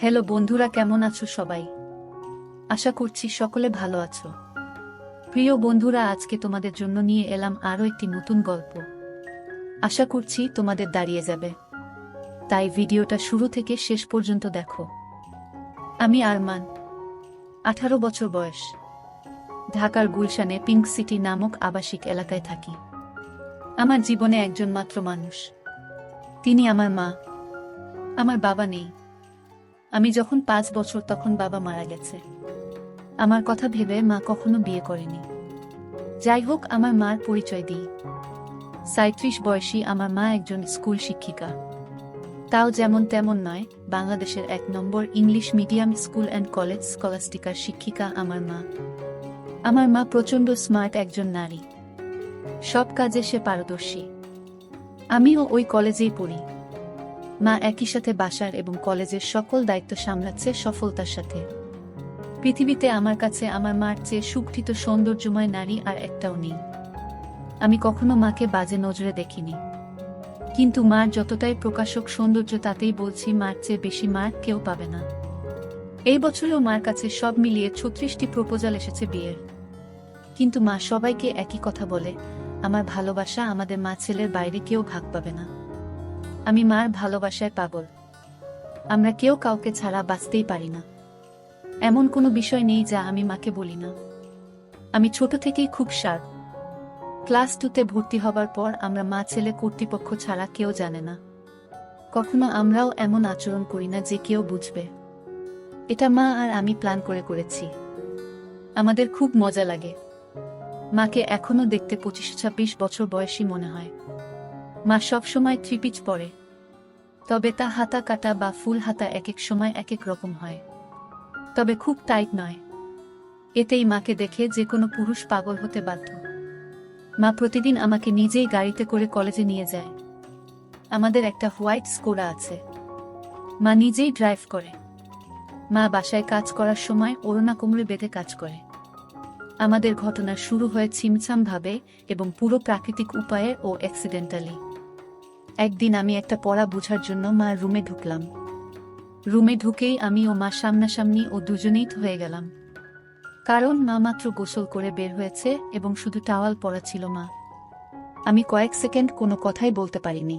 Hello বন্ধুরা, কেমন আছো সবাই? আশা করছি সকলে ভালো আছো। প্রিয় বন্ধুরা, আজকে তোমাদের জন্য নিয়ে এলাম আরও একটি নতুন গল্প। আশা করছি তোমাদের দাঁড়িয়ে যাবে, তাই ভিডিওটা শুরু থেকে শেষ পর্যন্ত দেখো। আমি আরমান, 18 বছর বয়স। ঢাকার গুলশানে পিঙ্ক সিটি নামক আবাসিক এলাকায় থাকি। আমার জীবনে একজন মাত্র মানুষ, তিনি আমার মা। আমার বাবা নেই। আমি যখন 5 বছর তখন বাবা মারা গেছে। আমার কথা ভেবে মা কখনো বিয়ে করেনি। যাই হোক, আমার মার পরিচয় দিই। 37 বয়সী আমার মা একজন স্কুল শিক্ষিকা। তাও যেমন তেমন নয়, বাংলাদেশের 1 নম্বর English medium school and college স্কলাস্টিকার শিক্ষিকা আমার মা। আমার মা প্রচণ্ড স্মার্ট একজন নারী। সব কাজে সে পারদর্শী। আমিও ওই কলেজেই পড়ি। মা একই সাথে বাসার এবং কলেজের সকল দায়িত্ব সামলাচ্ছে সফলতার সাথে। পৃথিবীতে আমার কাছে আমার মার চেয়ে সুগঠিত সৌন্দর্যময় নারী আর একটাও নেই। আমি কখনো মাকে বাজে নজরে দেখিনি, কিন্তু মার যতটাই প্রকাশক সৌন্দর্য, তাতেই বলছি মার চেয়ে বেশি মার কেউ পাবে না। এই বছরেও মার কাছে সব মিলিয়ে 36টি প্রপোজাল এসেছে বিয়ের। কিন্তু মা সবাইকে একই কথা বলে, আমার ভালোবাসা আমাদের মা ছেলের বাইরে কেউ ভাগ পাবে না। আমি মার ভালোবাসায় পাগল। আমরা কেউ কাউকে ছাড়া বাঁচতেই পারি না। এমন কোনো বিষয় নেই যা আমি মাকে বলি না। আমি ছোট থেকেই খুব শার্প। ক্লাস 2তে ভর্তি হবার পর আমরা মা ছেলে কর্তৃপক্ষ ছাড়া কেউ জানে না। কখনো আমরাও এমন আচরণ করি না যে কেউ বুঝবে। এটা মা আর আমি প্ল্যান করে করেছি। আমাদের খুব মজা লাগে। মাকে এখনো দেখতে 25-26 বছর বয়সী মনে হয়। মা সবসময় 3 পিচ পরে, তবে তা হাতা কাটা বা ফুল হাতা এক এক সময় এক এক রকম হয়, তবে খুব টাইট নয়। এতেই মাকে দেখে যে কোনো পুরুষ পাগল হতে বাধ্য। মা প্রতিদিন আমাকে নিজেই গাড়িতে করে কলেজে নিয়ে যায়। আমাদের একটা হোয়াইট স্কোডা আছে। মা নিজেই ড্রাইভ করে। মা বাসায় কাজ করার সময় ওড়না কোমরে বেঁধে কাজ করে। আমাদের ঘটনা শুরু হয় ছিমছাম ভাবে এবং পুরো প্রাকৃতিক উপায়ে ও অ্যাক্সিডেন্টালি। একদিন আমি একটা পড়া বোঝার জন্য মার রুমে ঢুকলাম। রুমে ঢুকেই আমি ও মা সামনাসামনি ও দুজনেই হয়ে গেলাম। কারণ মা মাত্র গোসল করে বের হয়েছে এবং শুধু টাওয়াল পরা ছিল মা। আমি কয়েক সেকেন্ড কোনো কথাই বলতে পারিনি।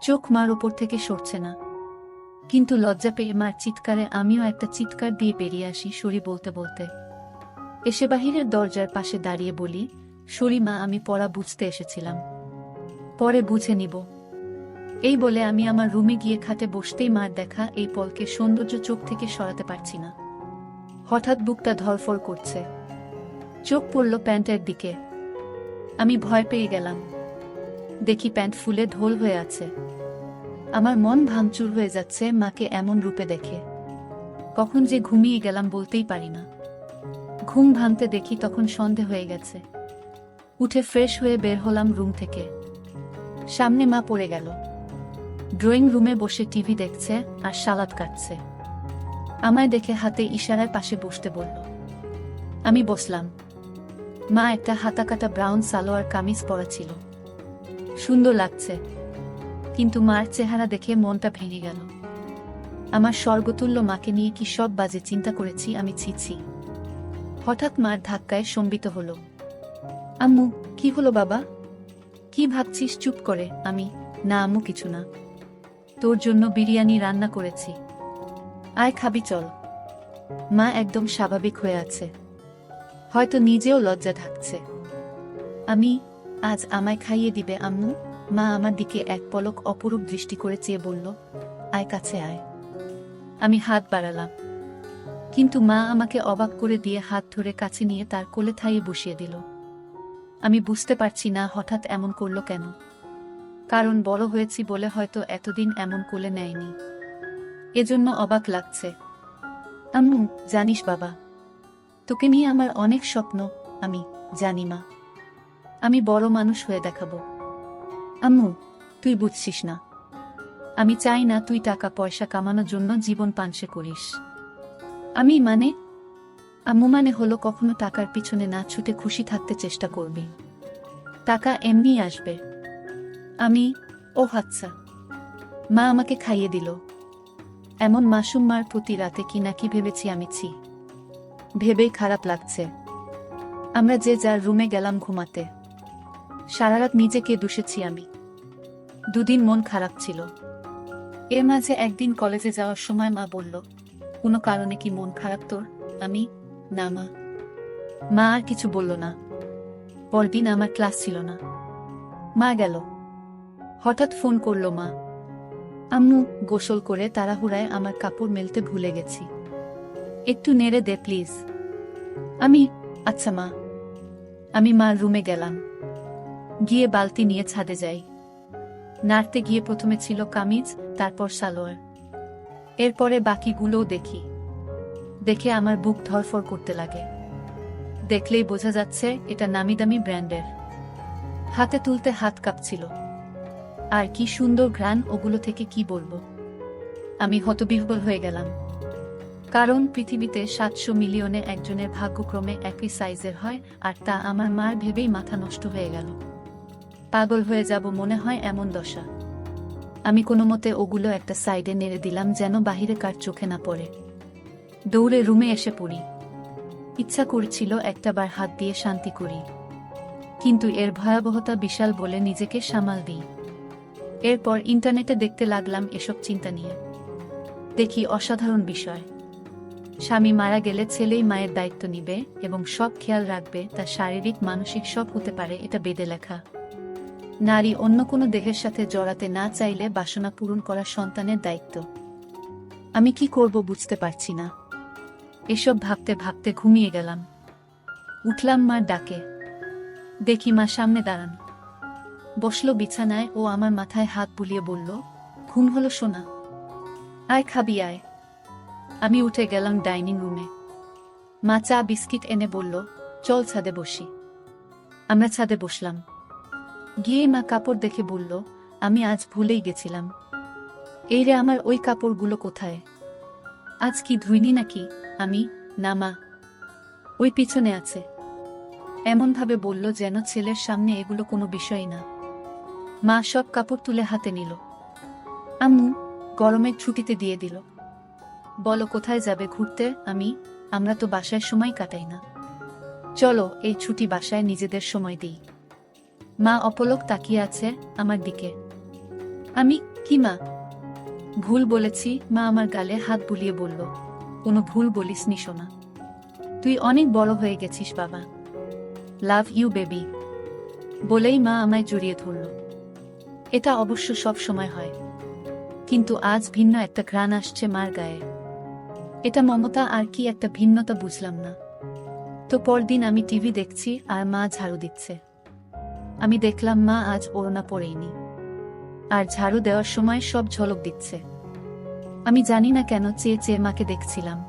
চোখ মার ওপর থেকে সরছে না। কিন্তু লজ্জা পেয়ে মার চিৎকারে আমিও একটা চিৎকার দিয়ে বেরিয়ে আসি সরি বলতে বলতে। এসে বাহিরের দরজার পাশে দাঁড়িয়ে বলি, সরি মা, আমি পড়া বুঝতে এসেছিলাম, পরে বুঝে নিব। এই বলে আমি আমার রুমে গিয়ে খাটে বসতেই মার দেখা এই পলকের সৌন্দর্য চোখ থেকে সরাতে পারছি না। হঠাৎ বুকটা ধড়ফড় করছে। চোখ পড়ল প্যান্টের দিকে। আমি ভয় পেয়ে গেলাম। দেখি প্যান্ট ফুলে ঢোল হয়ে আছে। আমার মন ভাঙচুর হয়ে যাচ্ছে মাকে এমন রূপে দেখে। কখন যে ঘুমিয়ে গেলাম বলতেই পারি না। ঘুম ভাঙতে দেখি তখন সন্ধে হয়ে গেছে। উঠে ফ্রেশ হয়ে বের হলাম রুম থেকে। সামনে মা পড়ে গেল। ড্রয়িং রুমে বসে টিভি দেখছে আর সালাদ কাটছে। আমায় দেখে হাতে ইশারায় পাশে বসতে বলল। আমি বসলাম। মা একটা হাতাকাটা ব্রাউন সালোয়ার কামিজ পরা ছিল। সুন্দর লাগছে, কিন্তু মার চেহারা দেখে মনটা ভেঙে গেল। আমার স্বর্গতুল্য মাকে নিয়ে কি সব বাজে চিন্তা করেছি আমি, ছি। হঠাৎ মার ধাক্কায় সম্বিত হলো। আম্মু, কি হলো বাবা? কি ভাবছিস? চুপ করে। আমি, না আম্মু, কিছু না। তোর জন্য বিরিয়ানি রান্না করেছি, আয় খাবি চল। মা একদম স্বাভাবিক হয়ে আছে, হয়তো নিজেও লজ্জা ঢাকছে। আমি, আজ আমায় খাইয়ে দিবে আম্মু? মা আমার দিকে এক পলক অপরূপ দৃষ্টি করে চেয়ে বলল, আয় কাছে আয়। আমি হাত বাড়ালাম, কিন্তু মা আমাকে অবাক করে দিয়ে হাত ধরে কাছে নিয়ে তার কোলে থাইয়ে বসিয়ে দিল। আমি বুঝতে পারছি না হঠাৎ এমন করলো কেন। কারণ বড় হয়েছি বলে হয়তো এতদিন এমন কোলে নেয়নি, এজন্য অবাক লাগছে। আম্মু, জানিস বাবা, তোকে নিয়ে আমার অনেক স্বপ্ন। আমি জানি মা, আমি বড় মানুষ হয়ে দেখাবো। আম্মু, তুই বুঝছিস না। আমি চাই না তুই টাকা পয়সা কামানোর জন্য জীবন পানসে করিস। আমি মানে? আম্মু মানে হলো কখনো টাকার পিছনে না ছুটে খুশি থাকতে চেষ্টা করবি। টাকা এমনি আসবে। আমি, ও আচ্ছা। মা আমাকে খাইয়ে দিল। এমন মাসুম মার প্রতি রাতে কি না কি ভেবেছি আমি, ছি, ভেবেই খারাপ লাগছে। আমরা যে যার রুমে গেলাম ঘুমাতে। সারারাত নিজেকে দুষেছি আমি। দুদিন মন খারাপ ছিল। এর মাঝে একদিন কলেজে যাওয়ার সময় মা বলল, কোনো কারণে কি মন খারাপ তোর? আমি, না মা। মা আর কিছু বলল না। পরদিন আমার ক্লাস ছিল না। মা গেল। হঠাৎ ফোন করল মা। আম্মু, গোসল করে তাড়াহুড়ায় আমার কাপড় মেলতে ভুলে গেছি, একটু নেড়ে দে প্লিজ। আমি, আচ্ছা মা। আমি মার রুমে গেলাম। গিয়ে বালতি নিয়ে ছাদে যাই। নাড়তে গিয়ে প্রথমে ছিল কামিজ, তারপর সালোয়ার, এরপরে বাকিগুলোও দেখি। দেখে আমার বুক ধরফর করতে লাগে। দেখলেই বোঝা যাচ্ছে এটা নামিদামি ব্র্যান্ডের। হাতে তুলতে হাত কাঁপছিল। আর কি সুন্দর ঘ্রাণ ওগুলো থেকে, কি বলবো। আমি হতবিহ্বল হয়ে গেলাম। কারণ পৃথিবীতে ৭০০ মিলিয়নে একজনের ভাগ্যক্রমে একই সাইজের হয়, আর তা আমার মার ভেবেই মাথা নষ্ট হয়ে গেল। পাগল হয়ে যাব মনে হয় এমন দশা। আমি কোনো মতে ওগুলো একটা সাইডে নেড়ে দিলাম যেন বাহিরে কার চোখে না পড়ে। দৌড়ে রুমে এসে পড়ি। ইচ্ছা করছিল একটাবার হাত দিয়ে শান্তি করি, কিন্তু এর ভয়াবহতা বিশাল বলে নিজেকে সামাল দিই। এরপর ইন্টারনেটে দেখতে লাগলাম এসব চিন্তা নিয়ে। দেখি অসাধারণ বিষয়। স্বামী মারা গেলে ছেলেই মায়ের দায়িত্ব নিবে এবং সব খেয়াল রাখবে, তার শারীরিক মানসিক সব হতে পারে, এটা বেদে লেখা। নারী অন্য কোনো দেহের সাথে জড়াতে না চাইলে বাসনা পূরণ করা সন্তানের দায়িত্ব। আমি কি করব বুঝতে পারছি না। এসব ভাবতে ভাবতে ঘুমিয়ে গেলাম। উঠলাম মার ডাকে। দেখি মা সামনে দাঁড়ান। বসলো বিছানায় ও আমার মাথায় হাত বুলিয়ে বলল, ঘুম হলো সোনা? আয় খাবি আয়। আমি উঠে গেলাম ডাইনিং রুমে। মা চা বিস্কিট এনে বলল, চল ছাদে বসি। আমরা ছাদে বসলাম। গিয়ে মা কাপড় দেখে বলল, আমি আজ ভুলেই গেছিলাম। এই রে আমার ওই কাপড়গুলো কোথায়? আজ কি ধুইনি নাকি? আমি, না মা, ওই পিছনে আছে। এমনভাবে বলল যেন ছেলের সামনে এগুলো কোনো বিষয় না। মা সব কাপড় তুলে হাতে নিল। আম্মু, গরমের ছুটিতে দিয়ে দিল। বলো কোথায় যাবে ঘুরতে? আমি, আমরা তো বাসায় সময় কাটাই না। চলো এই ছুটি বাসায় নিজেদের সময় দিই। মা অপলক তাকিয়ে আছে আমার দিকে। আমি, কি মা? ভুল বলেছি। মা আমার গালে হাত বুলিয়ে বলল, কোনো ভুল বলিসনি সোনা। তুই অনেক বড় হয়ে গেছিস বাবা। Love you baby. বলেই মা আমায় জড়িয়ে ধরল। এটা অবশ্য সব সময় হয়, কিন্তু আজ ভিন্ন একটা ঘ্রাণ আসছে মার গায়ে। এটা মমতা আর কি একটা ভিন্নতা বুঝলাম না। তো পরদিন আমি টিভি দেখছি আর মা ঝাড়ু দিচ্ছে। আমি দেখলাম মা আজ ওড়না পরেইনি, আর ঝাড়ু দেওয়ার সময় সব ঝলক দিচ্ছে। আমি জানি না কেন চেয়ে চেয়ে মাকে দেখছিলাম।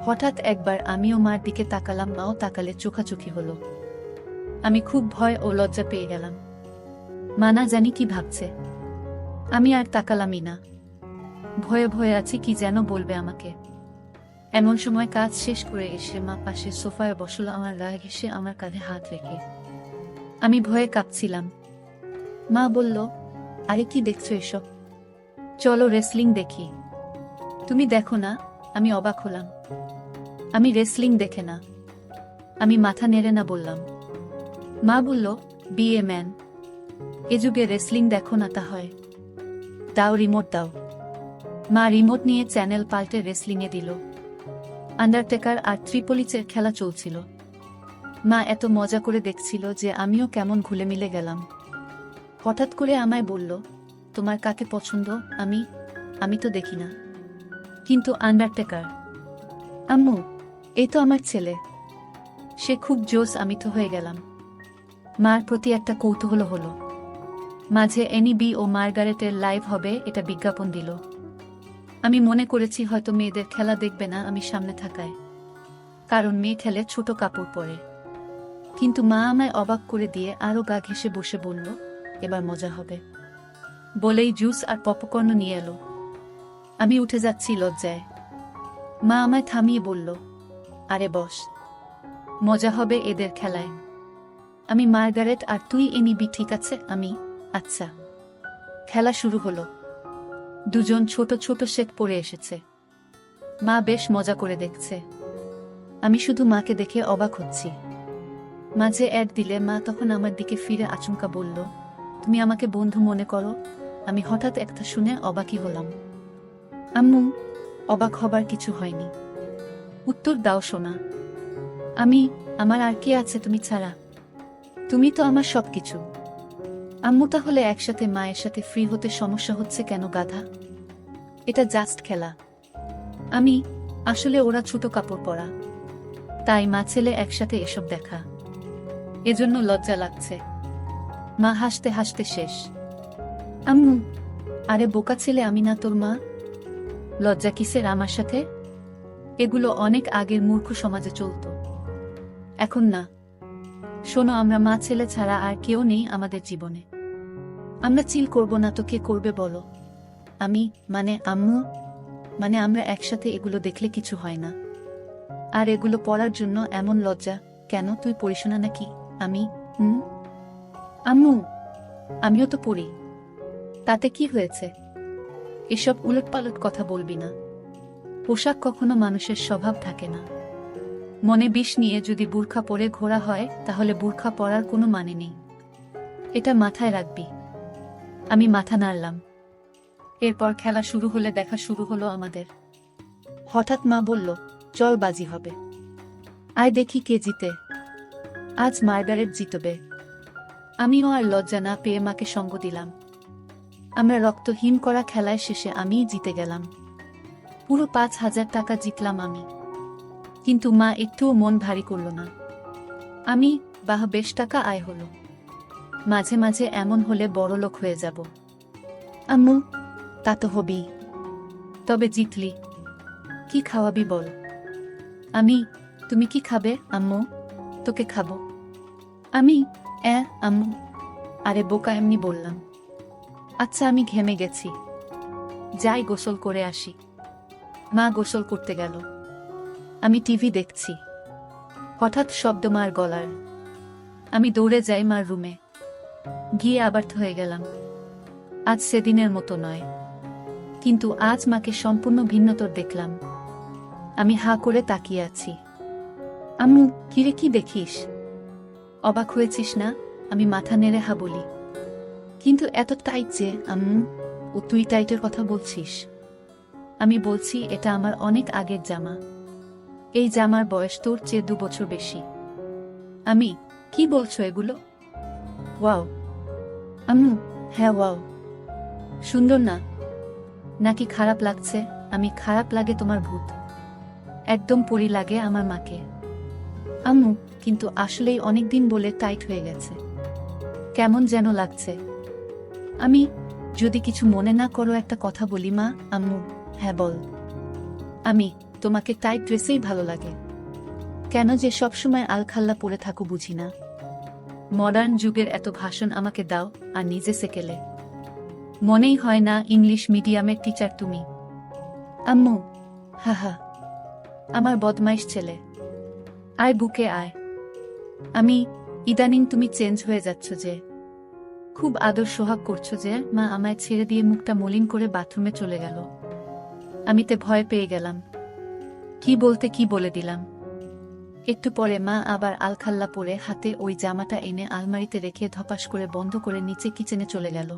হঠাৎ একবার আমিও মার দিকে তাকালাম, মাও তাকালে চোখাচোখি হলো। আমি খুব ভয় ও লজ্জা পেয়ে গেলাম। মা না জানি কি ভাবছে। আমি আর তাকালামই না। ভয়ে ভয়ে আছি কি যেন বলবে আমাকে। এমন সময় কাজ শেষ করে এসে মা পাশে সোফায় বসল, আমার গা ঘেঁষে আমার কাঁধে হাত রেখে। আমি ভয়ে কাঁপছিলাম। মা বলল, আরে কি দেখছো এসব? চলো রেসলিং দেখি। তুমি দেখো না? আমি অবাক হলাম। আমি রেসলিং দেখে না। আমি মাথা নেড়ে না বললাম। মা বলল, বি এ ম্যান। এ যুগে রেসলিং দেখো না তা হয়? দাও রিমোট দাও। মা রিমোট নিয়ে চ্যানেল পাল্টে রেসলিংয়ে দিল। আন্ডারটেকার আর ত্রিপলিচের খেলা চলছিল। মা এত মজা করে দেখছিল যে আমিও কেমন ঘুলে মিলে গেলাম। হঠাৎ করে আমায় বলল, তোমার কাকে পছন্দ? আমি তো দেখি না। কিন্তু আন্ডারটেকার। আম্মু, এই তো আমার ছেলে। সে খুব জোশ। আমি তো হয়ে গেলাম। মার প্রতি একটা কৌতূহল হলো। মাঝে এনইবি ও মার্গারেটের লাইভ হবে এটা বিজ্ঞাপন দিল। আমি মনে করেছি হয়তো মেয়েদের খেলা দেখবে না আমি সামনে থাকায়, কারণ মেয়ে খেলে ছোট কাপড় পরে। কিন্তু মা আমায় অবাক করে দিয়ে আরো গা ঘেঁষে বসে বলল, এবার মজা হবে। বলেই জুস আর পপকর্ন নিয়ে এলো। আমি উঠে যাচ্ছি লজ্জায়। মা আমায় থামিয়ে বলল, আরে বস, মজা হবে এদের খেলায়। আমি মার্গারেট আর তুই এনিবি, ঠিক আছে? আমি, আচ্ছা। খেলা শুরু হলো। দুজন ছোট ছোট সেট পরে এসেছে। মা বেশ মজা করে দেখছে। আমি শুধু মাকে দেখে অবাক হচ্ছি। মাঝে অ্যাড দিলে মা তখন আমার দিকে ফিরে আচমকা বলল, তুমি আমাকে বন্ধু মনে করো? আমি হঠাৎ একটা শুনে অবাকই হলাম। আম্মু, অবাক হবার কিছু হয়নি। উত্তর দাও সোনা। আমার আর কে আছে তুমি ছাড়া? তুমি তো আমার সবকিছু। আম্মু, তাহলে একসাথে মায়ের সাথে ফ্রি হতে সমস্যা হচ্ছে কেন গাধা? এটা জাস্ট খেলা। আসলে ওরা ছোট কাপড় পরা, তাই মা ছেলে একসাথে এসব দেখা, এজন্য লজ্জা লাগছে। মা হাসতে হাসতে শেষ। আম্মু, আরে বোকা ছেলে, আমি না তোর মা। লজ্জা কিসের আমার সাথে? এগুলো অনেক আগের মূর্খ সমাজে চলত, এখন না। শোনো, আমরা মা ছেলে ছাড়া আর কেউ নেই আমাদের জীবনে। আমরা চিল করব না তো কে করবে বলো? আম্মু, আমরা একসাথে এগুলো দেখলে কিছু হয় না। আর এগুলো পড়ার জন্য এমন লজ্জা কেন? তুই পড়িস না নাকি? আম্মু, আমিও তো পড়ি, তাতে কি হয়েছে? এসব উলটপালট কথা বলবি না। পোশাক কখনো মানুষের স্বভাব থাকে না। মনে বিষ নিয়ে যদি বুরখা পরে ঘোরা হয়, তাহলে বুরখা পরার কোনো মানে নেই। এটা মাথায় রাখবি। আমি মাথা নাড়লাম। এরপর খেলা শুরু হলে দেখা শুরু হলো আমাদের। হঠাৎ মা বলল, চল বাজি হবে, আয় দেখি কে জিতে। আজ মার্গারেট জিতবে। আমিও আর লজ্জা না পেয়ে মাকে সঙ্গ দিলাম। আমরা রক্তহীন করা খেলায় শেষে আমিই জিতে গেলাম। পুরো 5,000 টাকা জিতলাম আমি। কিন্তু মা একটুও মন ভারী করল না। বাহ, বেশ টাকা আয় হলো। মাঝে মাঝে এমন হলে বড়লোক হয়ে যাব। আম্মু, তা তো হবেই। তবে জিতলি, কি খাওয়াবি বল? তুমি কি খাবে আম্মু? তোকে খাবো। আম্মু, আরে বোকা, এমনি বললাম। আচ্ছা, আমি ঘেমে গেছি, যাই গোসল করে আসি। মা গোসল করতে গেল। আমি টিভি দেখছি। হঠাৎ শব্দ মার গলার। আমি দৌড়ে যাই মার রুমে। গিয়ে আবার হয়ে গেলাম। আজ সেদিনের মতো নয়, কিন্তু আজ মাকে সম্পূর্ণ ভিন্নতর দেখলাম। আমি হাঁ করে তাকিয়ে আছি। আম্মু, কিরে, কি দেখিস? অবাক হয়েছিস না? আমি মাথা নেড়ে হা বলি। কিন্তু এত টাইট যে আম্মু? ও, তুই টাইটের কথা বলছিস? আমি বলছি, এটা আমার অনেক আগের জামা। এই জামার বয়স তোর চেয়ে 2 বছর বেশি। কি বলছো এগুলো? ওয়াও আম্মু, হ্যাঁ ওয়াও। সুন্দর না? নাকি খারাপ লাগছে? খারাপ লাগে তোমার ভূত। একদম পরি লাগে আমার মাকে। আম্মু, কিন্তু আসলেই অনেকদিন বলে টাইট হয়ে গেছে, কেমন যেন লাগছে। যদি কিছু মনে না করো একটা কথা বলি মা? হ্যাঁ বল। তোমাকে টাইট ড্রেসেই ভালো লাগে কেন? যে সবসময় আলখাল্লা পরে থাকো বুঝি না? মডার্ন যুগের এত ভাষণ আমাকে দাও আর নিজে সেকেলে। মনেই হয় না ইংলিশ মিডিয়ামের টিচার তুমি। আম্মু, হা, আমার বদমাইশ ছেলে, আয় বুকে আয়। ইদানিং তুমি চেঞ্জ হয়ে যাচ্ছ যে, খুব আদর সোহাগ করছো যে। মা আমায় ছেড়ে দিয়ে মুখটা মলিন করে বাথরুমে চলে গেল। আমিতে ভয় পেয়ে গেলাম। কি বলতে কি বলে দিলাম। একটু পরে মা আবার আলখাল্লা পরে হাতে ওই জামাটা এনে আলমারিতে রেখে ধপাস করে বন্ধ করে নিচে কিচেনে চলে গেল।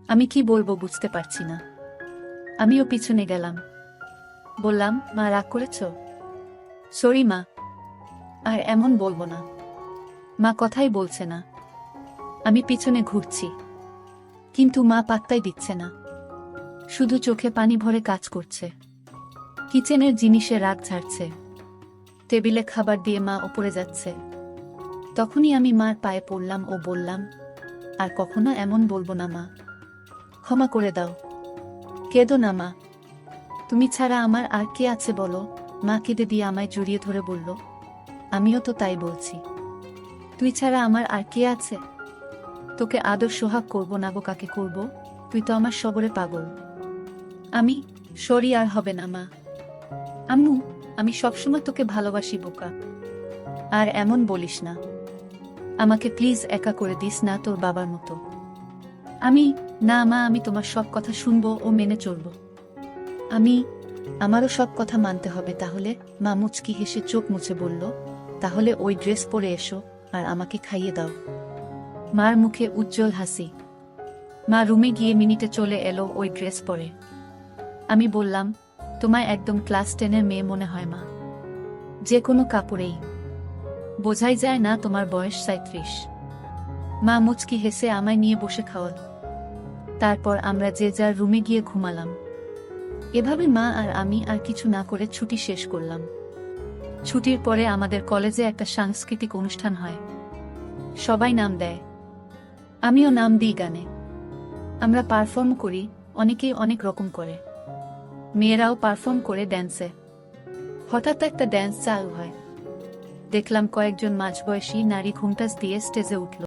আমি কি বলবো বুঝতে পারছি না। আমিও পিছনে গেলাম। বললাম, মা রাগ করেছ? সরি মা, আর এমন বলবো না। মা কথাই বলছে না। আমি পিছনে ঘুরছি, কিন্তু মা পাত্তাই দিচ্ছে না, শুধু চোখে পানি ভরে কাজ করছে। কিচেনের জিনিসে রাগ ঝাড়ছে। টেবিলে খাবার দিয়ে মা ওপরে যাচ্ছে। তখনই আমি মার পায়ে পড়লাম ও বললাম, আর কখনো এমন বলবো না মা, ক্ষমা করে দাও। কেঁদো না মা, তুমি ছাড়া আমার আর কে আছে বলো? মা কেঁদে দিয়ে আমায় জড়িয়ে ধরে বলল, আমিও তো তাই বলছি। তুই ছাড়া আমার আর কে আছে? তোকে আদর সোহাগ করবো না গো কাকে করবো? তুই তো আমার সবরে পাগল। সরি, আর হবে না মা। আম্মু, আমি সবসময় তোকে ভালোবাসি বোকা। আর এমন বলিস না। আমাকে প্লিজ একা করে দিস না তোর বাবার মতো। না মা, আমি তোমার সব কথা শুনবো ও মেনে চলবো। আমারও সব কথা মানতে হবে তাহলে? মা মুচকি হেসে চোখ মুছে বলল, তাহলে ওই ড্রেস পরে এসো আর আমাকে খাইয়ে দাও। মার মুখে উজ্জ্বল হাসি। মা রুমে গিয়ে মিনিটে চলে এলো ওই ড্রেস পরে। আমি বললাম, তোমায় একদম ক্লাস 10-এর মেয়ে মনে হয় মা, যে কোনো কাপড়েই বোঝাই যায় না তোমার বয়স 37। মা মুচকি হেসে আমায় নিয়ে বসে খাওয়াল। তারপর আমরা যে যার রুমে গিয়ে ঘুমালাম। এভাবে মা আর আমি আর কিছু না করে ছুটি শেষ করলাম। ছুটির পরে আমাদের কলেজে একটা সাংস্কৃতিক অনুষ্ঠান হয়। সবাই নাম দেয়, আমিও নাম দিই গানে। আমরা পারফর্ম করি, অনেকেই অনেক রকম করে। মেয়েরাও পারফর্ম করে ড্যান্সে। হঠাৎ একটা ড্যান্স চালু হয়। দেখলাম কয়েকজন মাঝবয়সী নারী ঘুমটাস দিয়ে স্টেজে উঠল।